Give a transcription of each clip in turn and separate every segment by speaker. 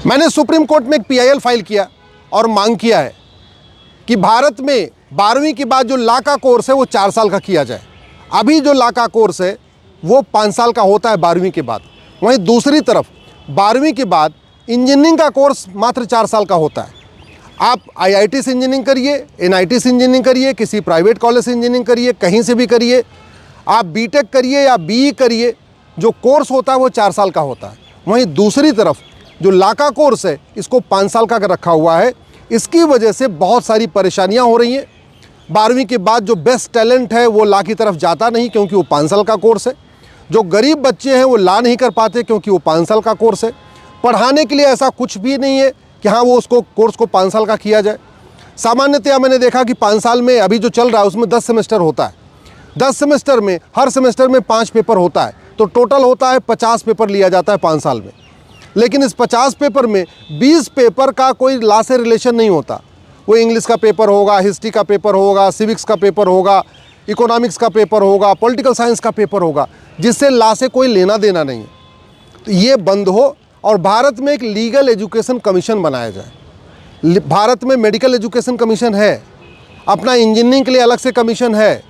Speaker 1: मैंने supreme court में एक PIL फाइल किया और मांग किया है कि भारत में 12वीं के बाद जो लॉ का कोर्स है वो 4 साल का किया जाए। अभी जो लॉ का कोर्स है वो 5 साल का होता है 12वीं के बाद। वहीं दूसरी तरफ 12वीं के बाद इंजीनियरिंग का कोर्स मात्र 4 साल का होता है। आप IIT से इंजीनियरिंग करिए, NIT से इंजीनियरिंग करिए, किसी प्राइवेट कॉलेज से इंजीनियरिंग करिए, कहीं से भी करिए, आप BTech करिए या BE करिए, जो कोर्स होता है वो 4 साल का होता है। वहीं दूसरी तरफ जो लॉ का कोर्स है इसको 5 साल का रखा हुआ है। इसकी वजह से बहुत सारी परेशानियां हो रही हैं। 12वीं के बाद जो बेस्ट टैलेंट है वो लॉ की तरफ जाता नहीं क्योंकि वो 5 साल का कोर्स है। जो गरीब बच्चे हैं वो लॉ नहीं कर पाते क्योंकि वो 5 साल का कोर्स है। पढ़ाने के लिए ऐसा कुछ भी नहीं है कि हाँ वो उसको कोर्स को 5 साल का किया जाए। सामान्यतया मैंने देखा कि 5 साल में अभी जो चल रहा है उसमें 10 सेमेस्टर होता है। 10 सेमेस्टर में हर सेमेस्टर में 5 पेपर होता है, तो टोटल होता है 50 पेपर लिया जाता है 5 साल में। लेकिन इस 50 पेपर में 20 पेपर का कोई लॉ से रिलेशन नहीं होता। वो इंग्लिश का पेपर होगा, हिस्ट्री का पेपर होगा, सिविक्स का पेपर होगा, इकोनॉमिक्स का पेपर होगा, पॉलिटिकल साइंस का पेपर होगा, जिससे लॉ से कोई लेना देना नहीं है। तो ये बंद हो और भारत में एक लीगल एजुकेशन कमीशन बनाया जाए। भारत में मेडिकल एजुकेशन कमीशन है, अपना इंजीनियरिंग के लिए अलग से कमीशन है,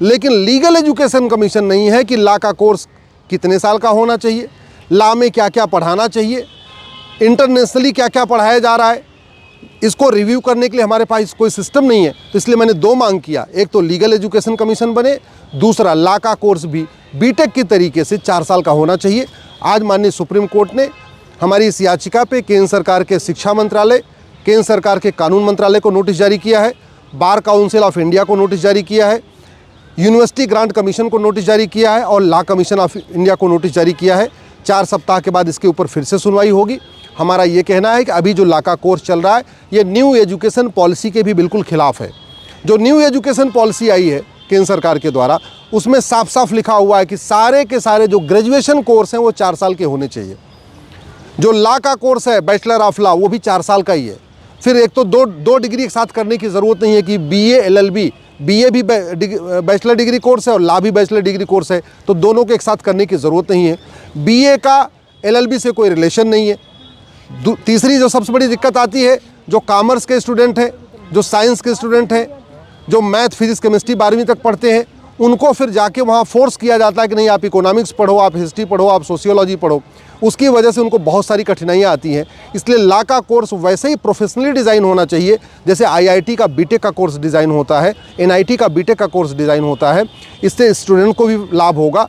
Speaker 1: लेकिन लीगल एजुकेशन कमीशन नहीं है कि लॉ का कोर्स कितने साल का होना चाहिए, लॉ में क्या क्या पढ़ाना चाहिए, इंटरनेशनली क्या क्या पढ़ाया जा रहा है। इसको रिव्यू करने के लिए हमारे पास कोई सिस्टम नहीं है। तो इसलिए मैंने 2 मांग किया, एक तो लीगल एजुकेशन कमीशन बने, दूसरा लॉ का कोर्स भी BTech की तरीके से 4 साल का होना चाहिए। आज माननीय सुप्रीम कोर्ट ने हमारी इस याचिका पे केंद्र सरकार के शिक्षा मंत्रालय, केंद्र सरकार के कानून मंत्रालय को नोटिस जारी किया है, बार काउंसिल ऑफ इंडिया को नोटिस जारी किया है, यूनिवर्सिटी ग्रांट कमीशन को नोटिस जारी किया है और लॉ कमीशन ऑफ इंडिया को नोटिस जारी किया है। 4 सप्ताह के बाद इसके ऊपर फिर से सुनवाई होगी। हमारा ये कहना है कि अभी जो लॉ का कोर्स चल रहा है ये न्यू एजुकेशन पॉलिसी के भी बिल्कुल खिलाफ है। जो न्यू एजुकेशन पॉलिसी आई है केंद्र सरकार के द्वारा, उसमें साफ साफ लिखा हुआ है कि सारे के सारे जो ग्रेजुएशन कोर्स हैं वो 4 साल के होने चाहिए। जो लॉ का कोर्स है बैचलर ऑफ लॉ वो भी 4 साल का ही है। फिर एक तो दो डिग्री एक साथ करने की ज़रूरत नहीं है कि BA LLB, BA भी बैचलर डिग्री कोर्स है और लॉ भी बैचलर डिग्री कोर्स है, तो दोनों को एक साथ करने की ज़रूरत नहीं है। BA का LLB से कोई रिलेशन नहीं है। तीसरी जो सबसे बड़ी दिक्कत आती है, जो कॉमर्स के स्टूडेंट हैं, जो साइंस के स्टूडेंट हैं, जो मैथ फिजिक्स केमिस्ट्री 12वीं तक पढ़ते हैं, उनको फिर जाके वहाँ फोर्स किया जाता है कि नहीं आप इकोनॉमिक्स पढ़ो, आप हिस्ट्री पढ़ो, आप सोशियोलॉजी पढ़ो। उसकी वजह से उनको बहुत सारी कठिनाइयाँ आती हैं। इसलिए लॉ का कोर्स वैसे ही प्रोफेशनली डिज़ाइन होना चाहिए जैसे IIT का BTech का कोर्स डिज़ाइन होता है, NIT का BTech का कोर्स डिज़ाइन होता है। इससे स्टूडेंट को भी लाभ होगा।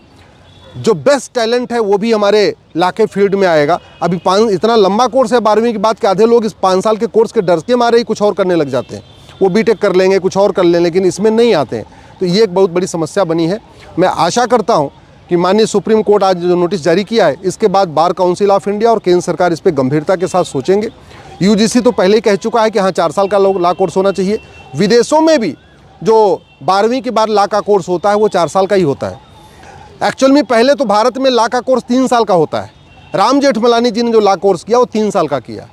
Speaker 1: जो बेस्ट टैलेंट है वो भी हमारे लॉ के फील्ड में आएगा। अभी इतना लंबा कोर्स है 12वीं के बाद के आधे लोग इस 5 साल के कोर्स के डर के मारे ही कुछ और करने लग जाते हैं। वो BTech कर लेंगे, कुछ और कर लें, लेकिन इसमें नहीं आते हैं। तो ये एक बहुत बड़ी समस्या बनी है। मैं आशा करता हूँ कि माननीय सुप्रीम कोर्ट आज जो नोटिस जारी किया है इसके बाद बार काउंसिल ऑफ इंडिया और केंद्र सरकार इस पर गंभीरता के साथ सोचेंगे। UGC तो पहले ही कह चुका है कि हाँ 4 साल का लॉ कोर्स होना चाहिए। विदेशों में भी जो 12वीं के बाद लॉ का कोर्स होता है वो 4 साल का ही होता है। एक्चुअल में पहले तो भारत में लॉ का कोर्स 3 साल का होता है। राम जेठमलानी जी ने जो लॉ कोर्स किया वो 3 साल का किया।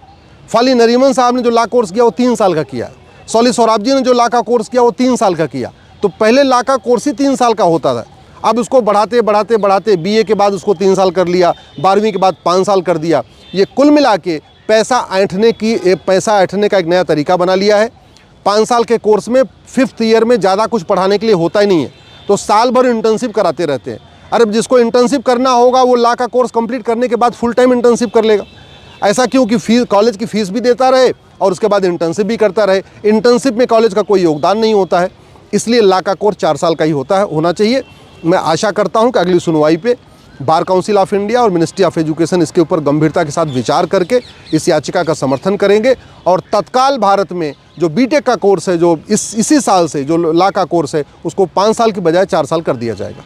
Speaker 1: फली नरीमन साहब ने जो लॉ कोर्स किया वो 3 साल का किया। सॉली सोराबजी ने जो लॉ का कोर्स किया वो 3 साल का किया। तो पहले लॉ का कोर्स ही 3 साल का होता था। अब उसको बढ़ाते बढ़ाते बढ़ाते BA के बाद उसको 3 साल कर लिया, 12वीं के बाद 5 साल कर दिया। ये कुल मिला के पैसा ऐंठने का एक नया तरीका बना लिया है। 5 साल के कोर्स में 5th ईयर में ज़्यादा कुछ पढ़ाने के लिए होता ही नहीं है, तो साल भर इंटर्नशिप कराते रहते हैं। अरे जिसको इंटर्नशिप करना होगा वो लॉ का कोर्स कंप्लीट करने के बाद फुल टाइम इंटर्नशिप कर लेगा। ऐसा क्यों कि फीस, कॉलेज की फ़ीस भी देता रहे और उसके बाद इंटर्नशिप भी करता रहे। इंटर्नशिप में कॉलेज का कोई योगदान नहीं होता है। इसलिए लॉ का कोर्स 4 साल का ही होना चाहिए। मैं आशा करता हूं कि अगली सुनवाई पे बार काउंसिल ऑफ इंडिया और मिनिस्ट्री ऑफ एजुकेशन इसके ऊपर गंभीरता के साथ विचार करके इस याचिका का समर्थन करेंगे और तत्काल भारत में जो BTech का कोर्स है, जो इसी साल से जो लॉ का कोर्स है, उसको 5 साल की बजाय 4 साल कर दिया जाएगा।